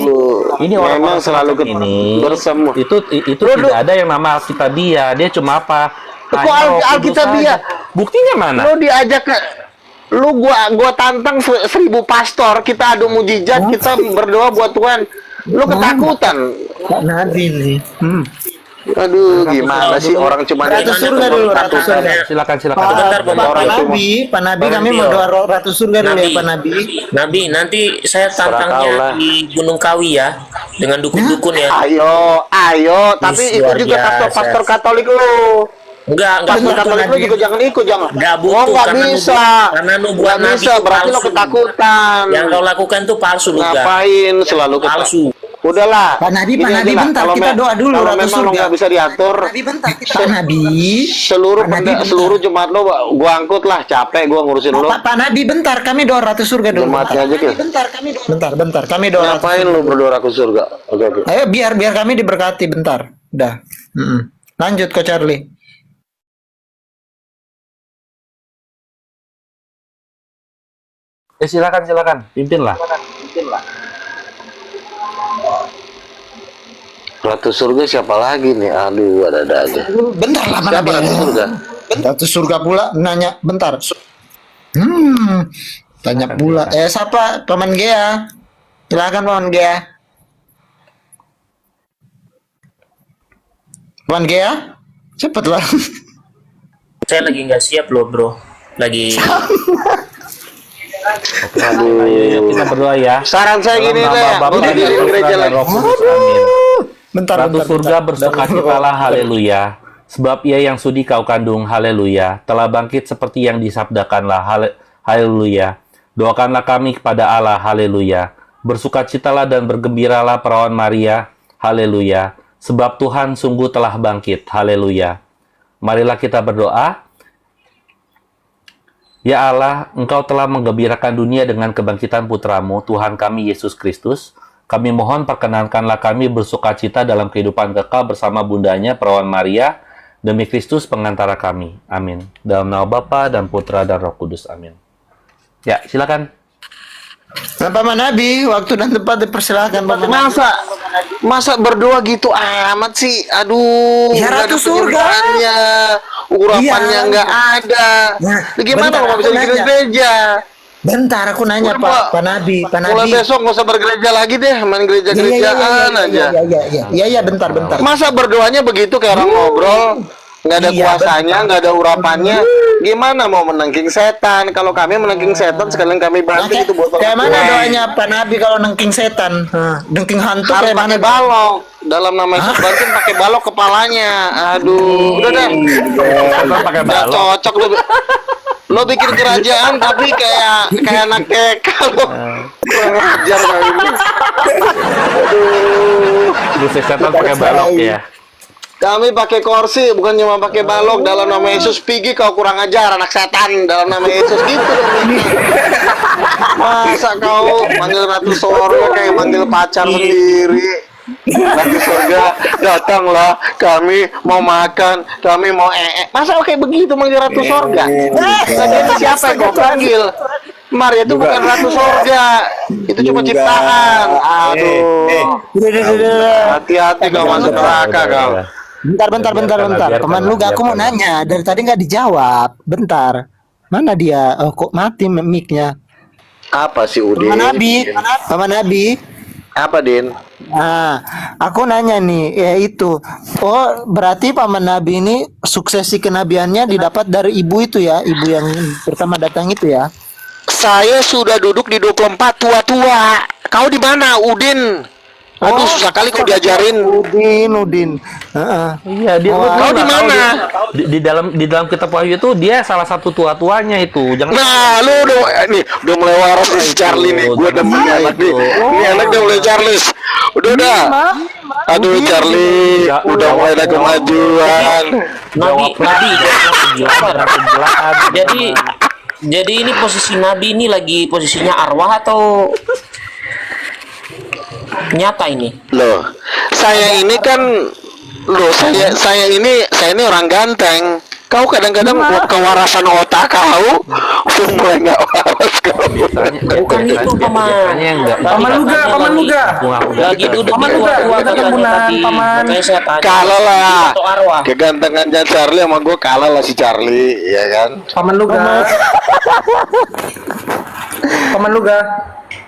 ini orang Memang selalu ini bersemu. itu tidak ada yang nama Alkitabiah. Dia cuma apa? Kok Hanya Roh Kudus Alkitabiah? saja. Buktinya mana? Lu diajak ke lu gua tantang 1000 pastor, kita adu mujizat, kita berdoa buat Tuhan. Lu ketakutan. Pak Nabi nih. Aduh, gimana sih orang cuma Ratu surga dulu, Ratu surga. Silakan. Bentar, Pak Nabi, kami mau doa Ratu surga dulu ya Pak Nabi. Nabi, nanti saya kau lah. tantangnya di Gunung Kawi ya, dengan dukun-dukun ya. Ayo, tapi Luar ikut juga biasa. pastor Katolik lu. Enggak Pastor Betul, Katolik lu Nabi. juga jangan ikut, jangan. Enggak butuh, Oh, nggak karena bisa. karena nubuat Nggak Nabi bisa, itu berarti lo palsu. ketakutan. Yang kau lakukan tuh palsu, Luka. Ngapain selalu Palsu. Udahlah. Pak Nabi, Gini Pak aja Nabi, lah. bentar, Kalau kita doa dulu, Kalau Ratu memang lo surga. nggak bisa diatur, Pak Nabi. seluruh Pak Nabi, bentar. seluruh jemaat lo gua angkut lah, capek gua ngurusin lo. Pak Nabi bentar, kami doa Ratu surga dulu. Jemaatnya aja ke. Bentar, kami doa. Ratu Ngapain lu berdoa ke surga? Oke. Ayo biar kami diberkati bentar. Dah. Lanjut Ko Charlie. Silakan. Pimpinlah. Ratu surga siapa lagi nih? Aduh, ada aja. Bentar lah Pak Siapa Nabi. Ratu surga? Ratu surga pula nanya bentar. Tanya pula. Siapa? Paman Gea. Silakan Paman Gea. Paman Gea? Cepatlah. Saya lagi nggak siap loh, bro. Lagi Ayo kita berdoa ya. Saran saya Dalam gini nama deh, Bapa, udah dan diriin Putra, gereja dan lagi. Roh Kudus. Amin. Bentar, Ratu surga bersukacitalah, haleluya. Sebab ia yang sudi kau kandung, haleluya. Telah bangkit seperti yang disabdakanlah, haleluya. Doakanlah kami kepada Allah, haleluya. Bersukacitalah dan bergembiralah perawan Maria, haleluya. Sebab Tuhan sungguh telah bangkit, haleluya. Marilah kita berdoa. Ya Allah, Engkau telah menggembirakan dunia dengan kebangkitan putramu, Tuhan kami Yesus Kristus. Kami mohon perkenankanlah kami bersukacita dalam kehidupan kekal bersama bundanya, perawan Maria, demi Kristus pengantara kami. Amin. Dalam nama Bapa dan Putra dan Roh Kudus. Amin. Ya, silakan. Paman Nabi, waktu dan tempat dipersilahkan Paman Nabi. Masa berdoa gitu amat sih? Aduh, Ya, nggak ada Ratu surga. penyembahannya, urapannya Iya. nggak ada. Nah, Bagaimana bentar, kalau bisa aku bikin nanya. gereja? Bentar aku nanya Udah, Pak Nabi, Pak Mulai Nabi. besok nggak usah bergereja lagi deh, main gereja-gerejaan aja. Iya, bentar. Masa berdoanya begitu kayak orang ngobrol, nggak ada Iya, kuasanya, nggak ada urapannya. Gimana mau menangking setan? Kalau kami menangking setan, sekalian kami banting itu botol. Kayak mana doanya Pak Nabi kalau nengking setan? Nengking hantu Harus kayak mana? pakai balok. Dalam nama Yesus banting pakai balok kepalanya. Aduh, udah deh. Pakai Nggak balok. cocok lu. Lo bikin kerajaan tapi kayak anak TK lo. Kurang ajar kali ini. Terus setan pakai balok ya. Kami pakai kursi, bukan cuma pakai balok. Dalam nama Yesus, pergi kau kurang ajar anak setan. Dalam nama Yesus gitu dong. Masa kau manggil Ratu Sorga kayak manggil pacar sendiri. Ratu Sorga, datanglah, kami mau makan, kami mau Masa kayak begitu manggil Ratu Sorga? Tadi siapa yang kau panggil? Maria itu bukan Ratu Sorga, itu cuma ciptaan. Aduh, hati-hati kau masuk neraka kau. Bentar. Paman Luga, aku mau nanya. Dari tadi nggak dijawab. Bentar. Mana dia? Oh, kok mati mic-nya? Apa sih Udin? Paman Nabi. Apa Din? Nah, aku nanya nih, ya itu. Oh, berarti Paman Nabi ini suksesi kenabiannya didapat dari ibu itu ya, ibu yang pertama datang itu ya. Saya sudah duduk di 24 tua-tua. Kau di mana, Udin? Aduh, susah kali kau diajarin. Udin. Iya, dia Kau di mana? Di dalam kitab Wahyu itu dia salah satu tua-tuanya itu. Jangan Nah, lu udah mulai waras nih si Charlie nih. Gua demen banget nih. Ini anak udah mulai Charles. Udah. Aduh, Charlie, udah mulai ada kemajuan. Nabi, kegilaan. jadi ini posisi Nabi ini lagi posisinya arwah atau nyata ini? Loh, saya ini orang ganteng. Kau kadang-kadang kewarasan otak kau mulai nggak waras kau. Bukan itu paman. Paman Luga. Lagi duduk di tua tadi. Makanya saya tanya. Kalah lah. Atau arwah. Kegantengannya Charlie sama gue kalah lah si Charlie, ya kan? Paman Luga. Paman Luga.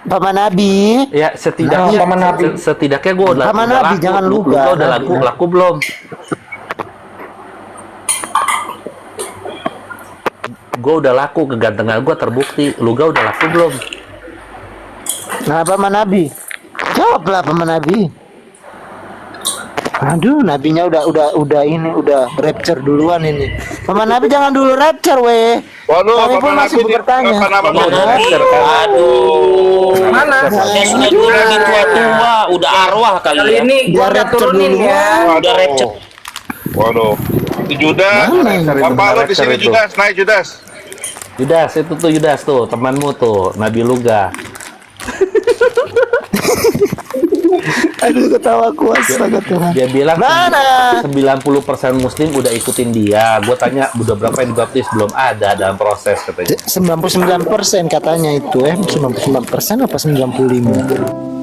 Paman Nabi. Ya, setidaknya Paman Nabi. setidaknya gue udah Paman udah Nabi, laku. jangan Lu luga. udah laku belum? Gue udah laku, kegantengan gue terbukti. Luga udah laku belum? Nah, Paman Nabi. Jawablah Paman Nabi. Aduh, nabinya udah rapture duluan ini. Paman Nabi jangan dulu rapture, weh. Waduh, Kami pun Paman masih Nabi bertanya. Paman Nabi. Aduh. Mana? Saya sudah dulu lagi tua-tua, udah arwah kali Kali ya. ini gua Biar udah rapture turunin dulu. ya. Udah rapture. Waduh. Itu Judas. Mana ini? Bapak lu di sini Itu. Judas, naik Judas. Judas, itu tuh Judas tuh, temanmu tuh, Nabi Luga. Aduh, ketawa kuat astaga Tuhan. Dia bilang Mana? 90% muslim udah ikutin dia. Gue tanya udah berapa yang dibaptis, belum ada dalam proses katanya. 99% katanya itu 99% apa 95?